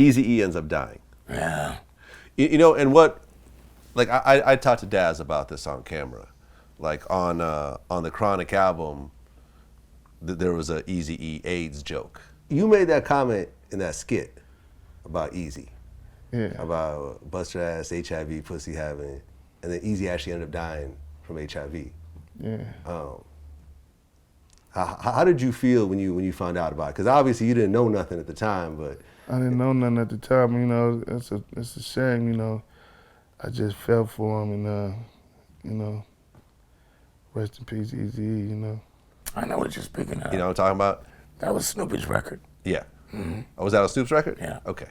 Eazy-E ends up dying. Yeah. You know, and what, like I talked to Daz about this on camera. Like on the Chronic album, there was a Eazy-E AIDS joke. You made that comment in that skit about Eazy. Yeah. About bust your ass, HIV, pussy having, and then Eazy actually ended up dying from HIV. Yeah. How did you feel when you found out about it? Because obviously you didn't know nothing at the time, but I didn't know nothing at the time. You know, it's a shame. You know, I just felt for him, and you know, rest in peace, Eazy-E. You know. I know what you're speaking of. you know what I'm talking about? That was Snoopy's record. Yeah. Oh, was that on Snoop's record? Yeah. Okay.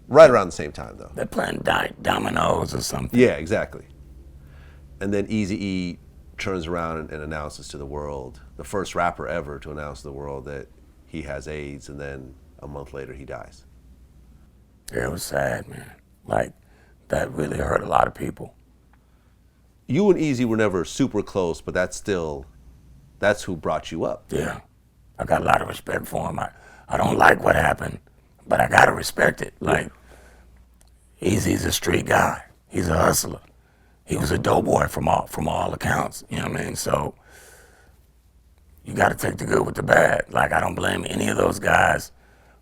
Right around the same time, though. They're playing dominoes or something. Yeah, exactly. And then Eazy-E turns around and announces to the world, the first rapper ever to announce to the world that he has AIDS, and then a month later he dies. Yeah, it was sad, man. Like, that really hurt a lot of people. You and Eazy were never super close, but that's who brought you up. Yeah. I got a lot of respect for him. I don't like what happened, but I gotta respect it. Like, Eazy's a street guy. He's a hustler. He was a doughboy from all accounts. You know what I mean? So you gotta take the good with the bad. Like, I don't blame any of those guys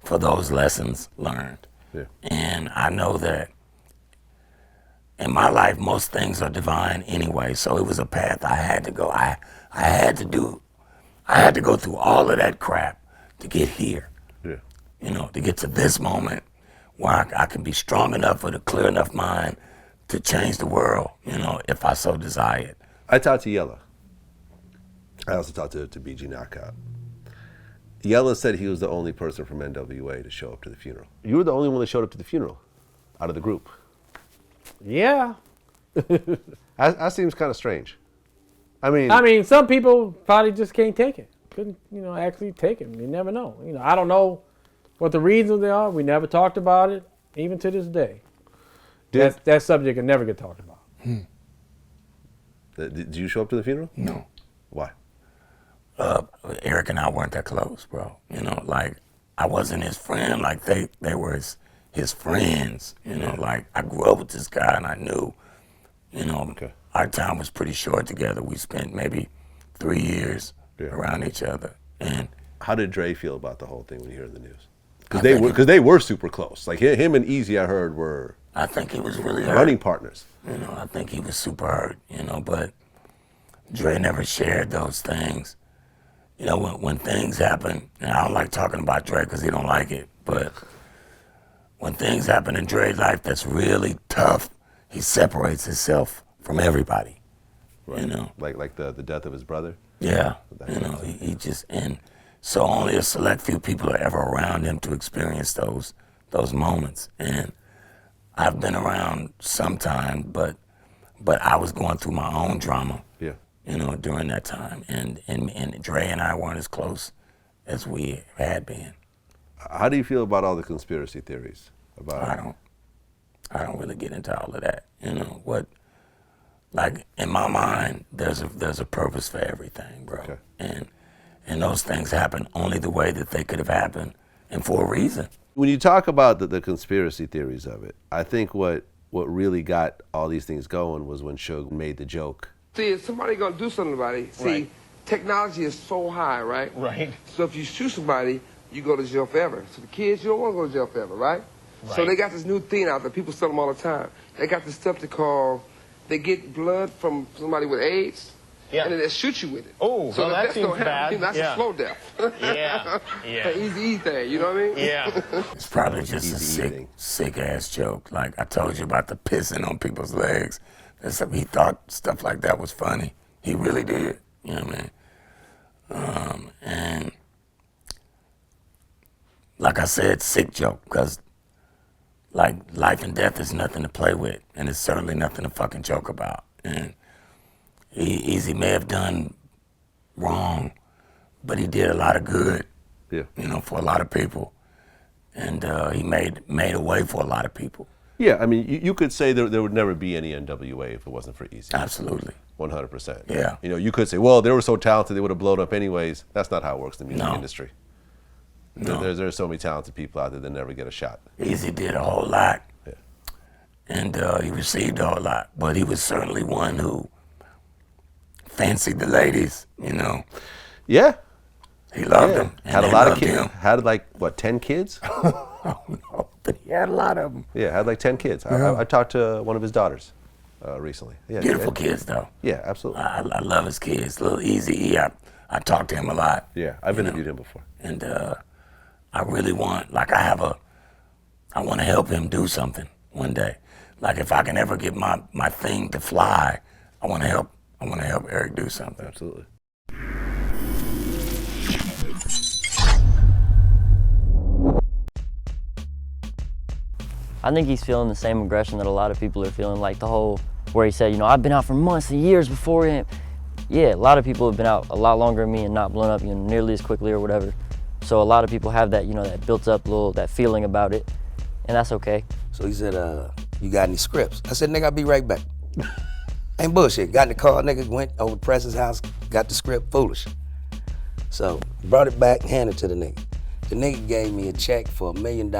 for those lessons learned. Yeah. And I know that in my life, most things are divine anyway. So it was a path I had to go. I had to go through all of that crap to get here. Yeah. You know, to get to this moment where I can be strong enough with a clear enough mind to change the world, you know, if I so desire it. I talked to Yella. I also talked to BG Knockout. Yella said he was the only person from N.W.A. to show up to the funeral. You were the only one that showed up to the funeral out of the group. Yeah. That seems kind of strange. I mean, some people probably just can't take it. Couldn't, actually take it. You never know. I don't know what the reasons they are. We never talked about it, even to this day. That subject can never get talked about. Did you show up to the funeral? No. Why? Eric and I weren't that close, bro. Like, I wasn't his friend. Like, they were his friends. Like, I grew up with this guy and I knew, Okay. our time was pretty short together. We spent maybe 3 years around each other. And how did Dre feel about the whole thing when you heard the news? Because they were super close. Like him and Eazy, I heard, were. I think he was really hurt. Running partners. I think he was super hurt. But Dre never shared those things. When things happen, and I don't like talking about Dre because he don't like it, but when things happen in Dre's life that's really tough, he separates himself from everybody. Right. Like the death of his brother? Yeah. He just, and so only a select few people are ever around him to experience those moments. And I've been around sometime, but I was going through my own drama. Yeah. During that time. And Dre and I weren't as close as we had been. How do you feel about all the conspiracy theories about I don't really get into all of that. Like, in my mind, there's a purpose for everything, bro. Okay. And those things happen only the way that they could have happened and for a reason. When you talk about the conspiracy theories of it, I think what really got all these things going was when Suge made the joke. See, if somebody gonna do something about it, see, technology is so high, right? Right. So if you shoot somebody, you go to jail forever. So the kids, you don't want to go to jail forever, right? So they got this new thing out there. People sell them all the time. They got this stuff they get blood from somebody with AIDS, and then they shoot you with it. Oh, so well, that seems bad. That's a slow death. Yeah. An Eazy-E thing, you know what I mean? Yeah. It's probably just a sick ass joke. Like I told you about the pissing on people's legs. He thought stuff like that was funny. He really did. You know what I mean? And like I said, sick joke, because like life and death is nothing to play with, and it's certainly nothing to fucking joke about. And Eazy may have done wrong, but he did a lot of good. Yeah. For a lot of people, and he made a way for a lot of people. Yeah, I mean, you could say there would never be any N.W.A. if it wasn't for Eazy. Absolutely. 100%. Yeah. You could say, well, they were so talented they would have blown up anyways. That's not how it works in the music industry. No. There's so many talented people out there that never get a shot. Eazy did a whole lot. Yeah. And he received a whole lot. But he was certainly one who fancied the ladies, you know. Yeah. He loved them. And Had a they lot of loved kids. him. Had like, what, 10 kids? Oh, no, but he had a lot of them. Yeah, had like 10 kids. I talked to one of his daughters recently. Yeah, Beautiful kids, though. Yeah, absolutely. I love his kids. Little Eazy-E, I talked to him a lot. Yeah, I've interviewed him before. And I really want, like I want to help him do something one day. Like if I can ever get my thing to fly, I want to help Eric do something. Absolutely. I think he's feeling the same aggression that a lot of people are feeling, like the whole, where he said, you know, I've been out for months and years before him. Yeah, a lot of people have been out a lot longer than me and not blown up, you know, nearly as quickly or whatever. So a lot of people have that, you know, that built up that feeling about it, and that's okay. So he said, you got any scripts? I said, nigga, I'll be right back. Ain't bullshit. Got in the car, nigga, went over to Press's house, got the script, foolish. So brought it back, handed it to the nigga. The nigga gave me a check for $1 million.